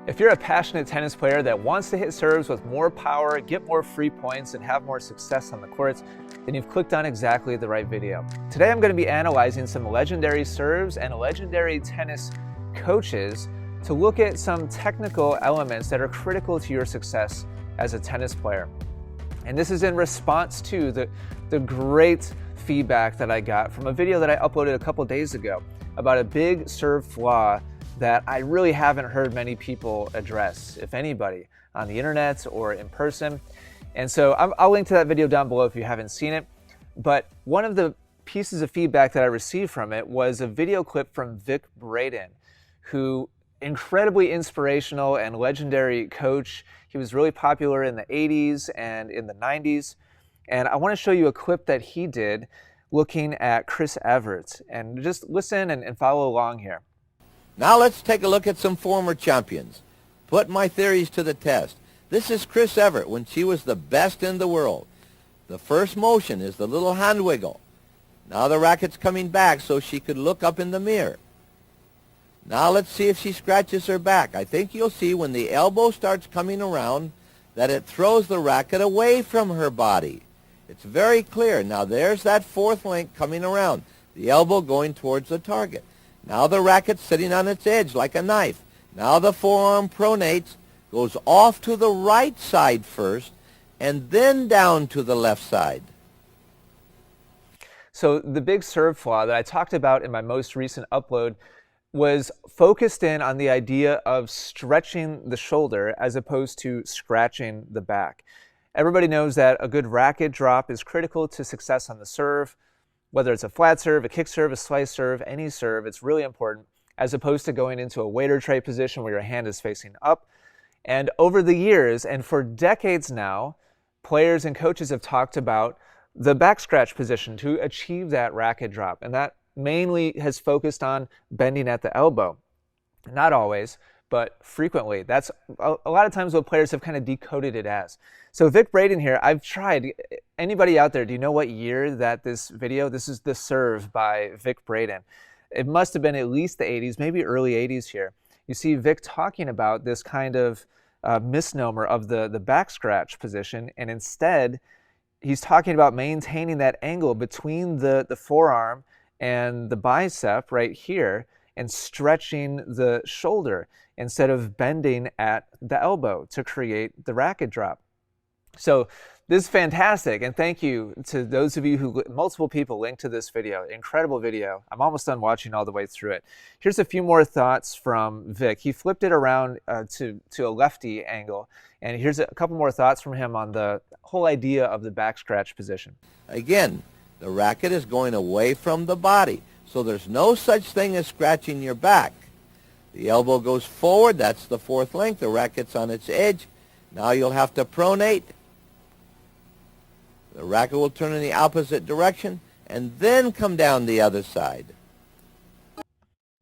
If you're a passionate tennis player that wants to hit serves with more power, get more free points, and have more success on the courts, then you've clicked on exactly the right video. Today I'm going to be analyzing some legendary serves and legendary tennis coaches to look at some technical elements that are critical to your success as a tennis player. And this is in response to the great feedback that I got from a video that I uploaded a couple days ago about a big serve flaw that I really haven't heard many people address, if anybody, on the internet or in person. And so I'll link to that video down below if you haven't seen it. But one of the pieces of feedback that I received from it was a video clip from Vic Braden, who incredibly inspirational and legendary coach. He was really popular in the 80s and in the 90s. And I want to show you a clip that he did looking at Chris Evert. And just listen and follow along here. Now let's take a look at some former champions. Put my theories to the test. This is Chris Evert when she was the best in the world. The first motion is the little hand wiggle. Now the racket's coming back so she could look up in the mirror. Now let's see if she scratches her back. I think you'll see when the elbow starts coming around that it throws the racket away from her body. It's very clear. Now there's that fourth link coming around, the elbow going towards the target. Now the racket's sitting on its edge like a knife. Now the forearm pronates, goes off to the right side first, and then down to the left side. So the big serve flaw that I talked about in my most recent upload was focused in on the idea of stretching the shoulder as opposed to scratching the back. Everybody knows that a good racket drop is critical to success on the serve. Whether it's a flat serve, a kick serve, a slice serve, any serve, it's really important, as opposed to going into a waiter tray position where your hand is facing up. And over the years, and for decades now, players and coaches have talked about the back scratch position to achieve that racket drop. And that mainly has focused on bending at the elbow. Not always, but frequently. That's a lot of times what players have kind of decoded it as. So Vic Braden here, I've tried. Anybody out there, do you know what year that this is The Serve by Vic Braden. It must have been at least the 80s, maybe early 80s here. You see Vic talking about this kind of misnomer of the back scratch position, and instead he's talking about maintaining that angle between the forearm and the bicep right here and stretching the shoulder instead of bending at the elbow to create the racket drop. So this is fantastic, and thank you to those of you who, multiple people linked to this video. Incredible video. I'm almost done watching all the way through it. Here's a few more thoughts from Vic. He flipped it around to a lefty angle, and here's a couple more thoughts from him on the whole idea of the back scratch position. Again, the racket is going away from the body, so there's no such thing as scratching your back. The elbow goes forward, that's the fourth link, the racket's on its edge. Now you'll have to pronate. The racket will turn in the opposite direction and then come down the other side.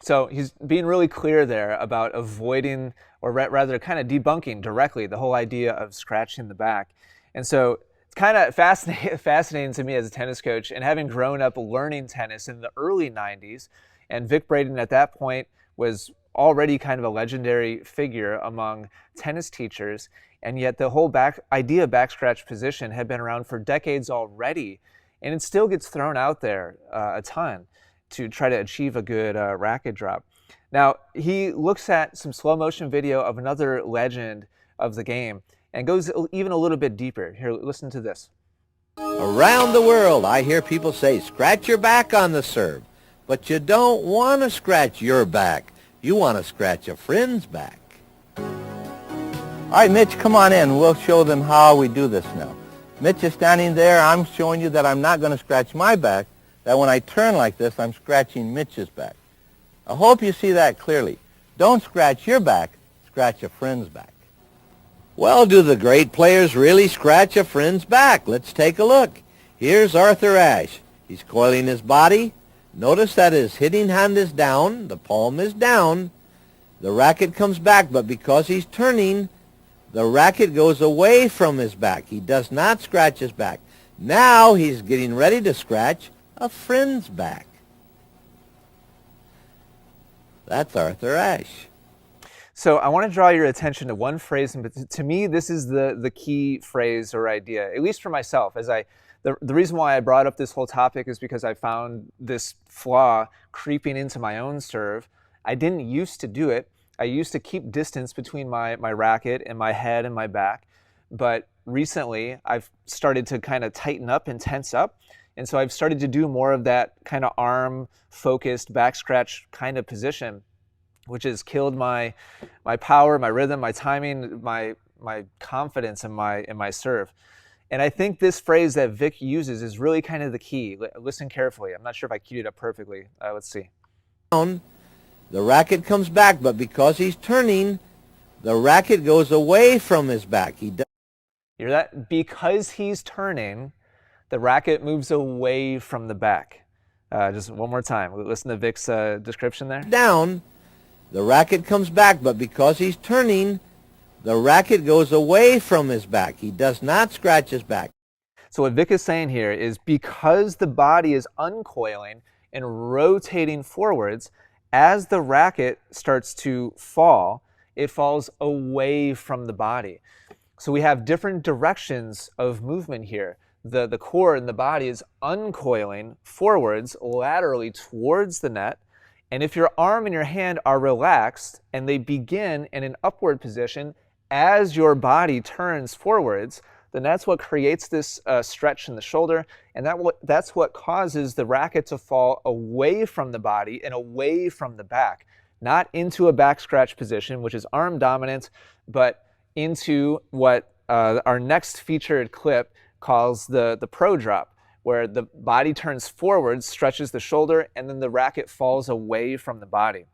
So he's being really clear there about avoiding, or rather kind of debunking directly the whole idea of scratching the back. And so it's kind of fascinating to me as a tennis coach, and having grown up learning tennis in the early 90s, and Vic Braden at that point was already kind of a legendary figure among tennis teachers, and yet the whole idea of back scratch position had been around for decades already, and it still gets thrown out there a ton to try to achieve a good racket drop. Now, he looks at some slow motion video of another legend of the game and goes even a little bit deeper. Here, listen to this. Around the world, I hear people say, scratch your back on the serve. But you don't want to scratch your back. You want to scratch a friend's back. All right, Mitch, come on in. We'll show them how we do this now. Mitch is standing there. I'm showing you that I'm not going to scratch my back, that when I turn like this, I'm scratching Mitch's back. I hope you see that clearly. Don't scratch your back, scratch a friend's back. Well, do the great players really scratch a friend's back? Let's take a look. Here's Arthur Ashe. He's coiling his body. Notice that his hitting hand is down, the palm is down. The racket comes back, but because he's turning, the racket goes away from his back. He does not scratch his back. Now he's getting ready to scratch a friend's back. That's Arthur Ashe. So I want to draw your attention to one phrase, and to me, this is the key phrase or idea, at least for myself. The reason why I brought up this whole topic is because I found this flaw creeping into my own serve. I didn't used to do it. I used to keep distance between my racket and my head and my back. But recently, I've started to kind of tighten up and tense up. And so I've started to do more of that kind of arm-focused, back scratch kind of position, which has killed my power, my rhythm, my timing, my confidence in my serve. And I think this phrase that Vic uses is really kind of the key. Listen carefully. I'm not sure if I queued it up perfectly. Let's see. The racket comes back, but because he's turning, the racket goes away from his back. You hear that? Because he's turning, the racket moves away from the back. Just one more time. Listen to Vic's description there. Down, the racket comes back, but because he's turning, the racket goes away from his back. He does not scratch his back. So what Vic is saying here is because the body is uncoiling and rotating forwards, as the racket starts to fall, it falls away from the body. So we have different directions of movement here. The core in the body is uncoiling forwards, laterally towards the net. And if your arm and your hand are relaxed and they begin in an upward position as your body turns forwards, then that's what creates this stretch in the shoulder, and that's what causes the racket to fall away from the body and away from the back, not into a back scratch position, which is arm dominant, but into what our next featured clip calls the pro drop, where the body turns forward, stretches the shoulder, and then the racket falls away from the body.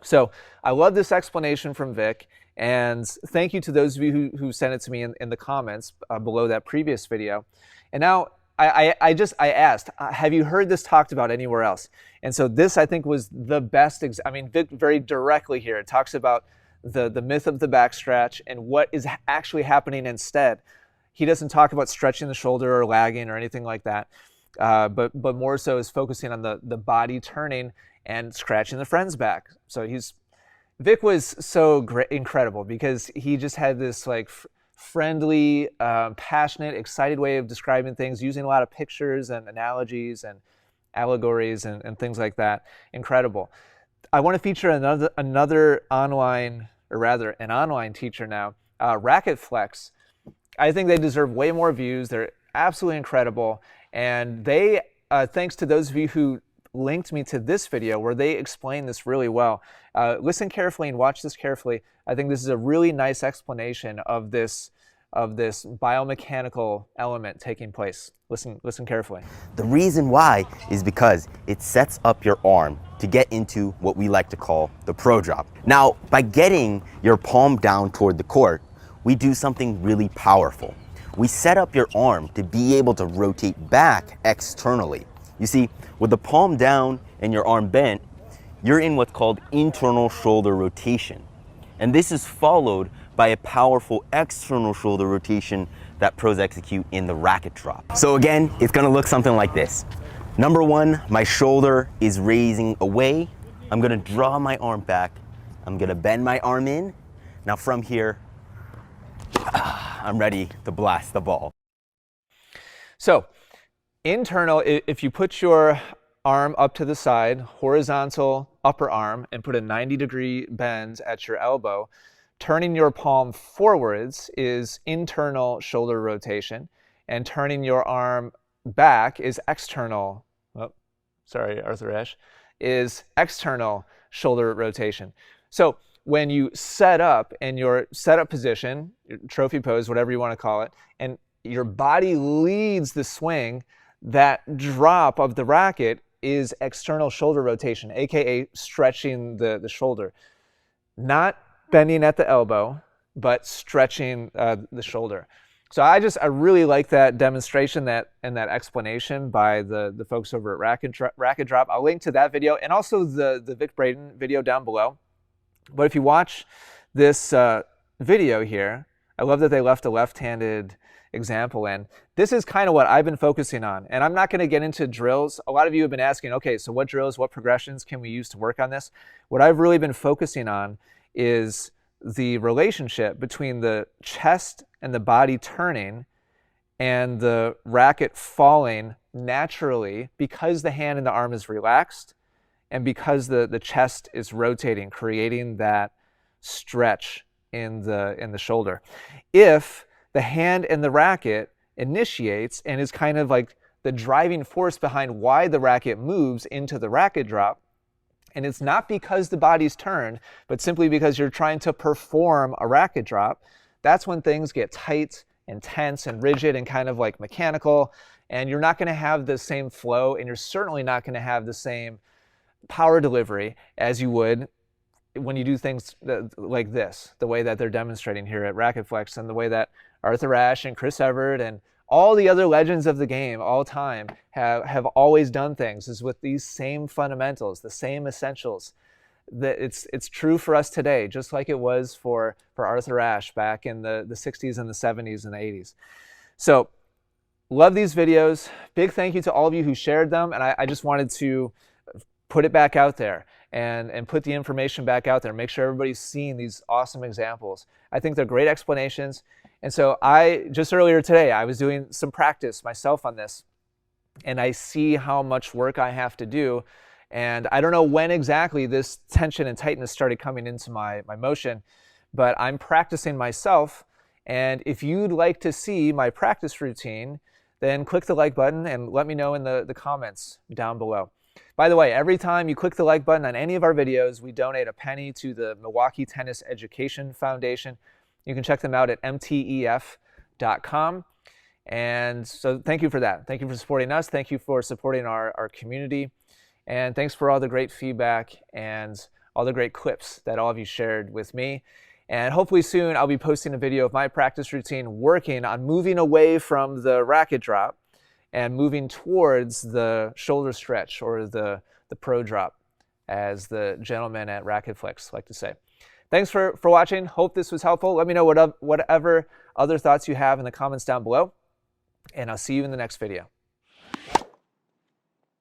So I love this explanation from Vic, and thank you to those of you who sent it to me in the comments below that previous video. And now I asked, have you heard this talked about anywhere else? And so this, I think, was the best. I mean, Vic very directly here. It talks about the myth of the back stretch and what is actually happening instead. He doesn't talk about stretching the shoulder or lagging or anything like that, but more so is focusing on the body turning and scratching the friend's back. So Vic was so incredible because he just had this like friendly, passionate, excited way of describing things, using a lot of pictures and analogies and allegories and things like that. Incredible. I want to feature another online, or rather an online teacher now, Racket Flex. I think they deserve way more views. They're absolutely incredible. And they, thanks to those of you who linked me to this video where they explain this really well. Listen carefully and watch this carefully. I think this is a really nice explanation of this biomechanical element taking place. Listen carefully. The reason why is because it sets up your arm to get into what we like to call the pro drop. Now, by getting your palm down toward the court, we do something really powerful. We set up your arm to be able to rotate back externally. You see, with the palm down and your arm bent, you're in what's called internal shoulder rotation. And this is followed by a powerful external shoulder rotation that pros execute in the racket drop. So again, it's gonna look something like this. Number one, my shoulder is raising away. I'm gonna draw my arm back. I'm gonna bend my arm in. Now from here, I'm ready to blast the ball. So, internal, if you put your arm up to the side, horizontal upper arm, and put a 90-degree bend at your elbow, turning your palm forwards is internal shoulder rotation, and turning your arm back is external, Arthur Ashe, is external shoulder rotation. So when you set up in your setup position, your trophy pose, whatever you want to call it, and your body leads the swing, that drop of the racket is external shoulder rotation, aka stretching the shoulder. Not bending at the elbow, but stretching the shoulder. So I really like that demonstration and that explanation by the folks over at Racket Drop. I'll link to that video and also the Vic Braden video down below. But if you watch this video here, I love that they left a left-handed example in. This is kind of what I've been focusing on. And I'm not going to get into drills. A lot of you have been asking, okay, so what drills, what progressions can we use to work on this? What I've really been focusing on is the relationship between the chest and the body turning and the racket falling naturally because the hand and the arm is relaxed and because the chest is rotating, creating that stretch in the shoulder. If the hand and the racket initiates and is kind of like the driving force behind why the racket moves into the racket drop, and it's not because the body's turned, but simply because you're trying to perform a racket drop, that's when things get tight and tense and rigid and kind of like mechanical, and you're not going to have the same flow, and you're certainly not going to have the same power delivery as you would when you do things like this, the way that they're demonstrating here at Racket Flex, and the way that Arthur Ashe and Chris Evert and all the other legends of the game all time have always done things, is with these same fundamentals, the same essentials. That it's true for us today, just like it was for Arthur Ashe back in the 60s and the 70s and the 80s. So love these videos. Big thank you to all of you who shared them, and I just wanted to put it back out there and put the information back out there, make sure everybody's seeing these awesome examples. I think they're great explanations. And so just earlier today, I was doing some practice myself on this, and I see how much work I have to do. And I don't know when exactly this tension and tightness started coming into my motion, but I'm practicing myself. And if you'd like to see my practice routine, then click the like button and let me know in the comments down below. By the way, every time you click the like button on any of our videos, we donate a penny to the Milwaukee Tennis Education Foundation. You can check them out at mtef.com. And so thank you for that. Thank you for supporting us. Thank you for supporting our community. And thanks for all the great feedback and all the great clips that all of you shared with me. And hopefully soon I'll be posting a video of my practice routine working on moving away from the racket drop and moving towards the shoulder stretch, or the pro drop, as the gentlemen at Racket Flex like to say. Thanks for watching. Hope this was helpful. Let me know whatever other thoughts you have in the comments down below, and I'll see you in the next video.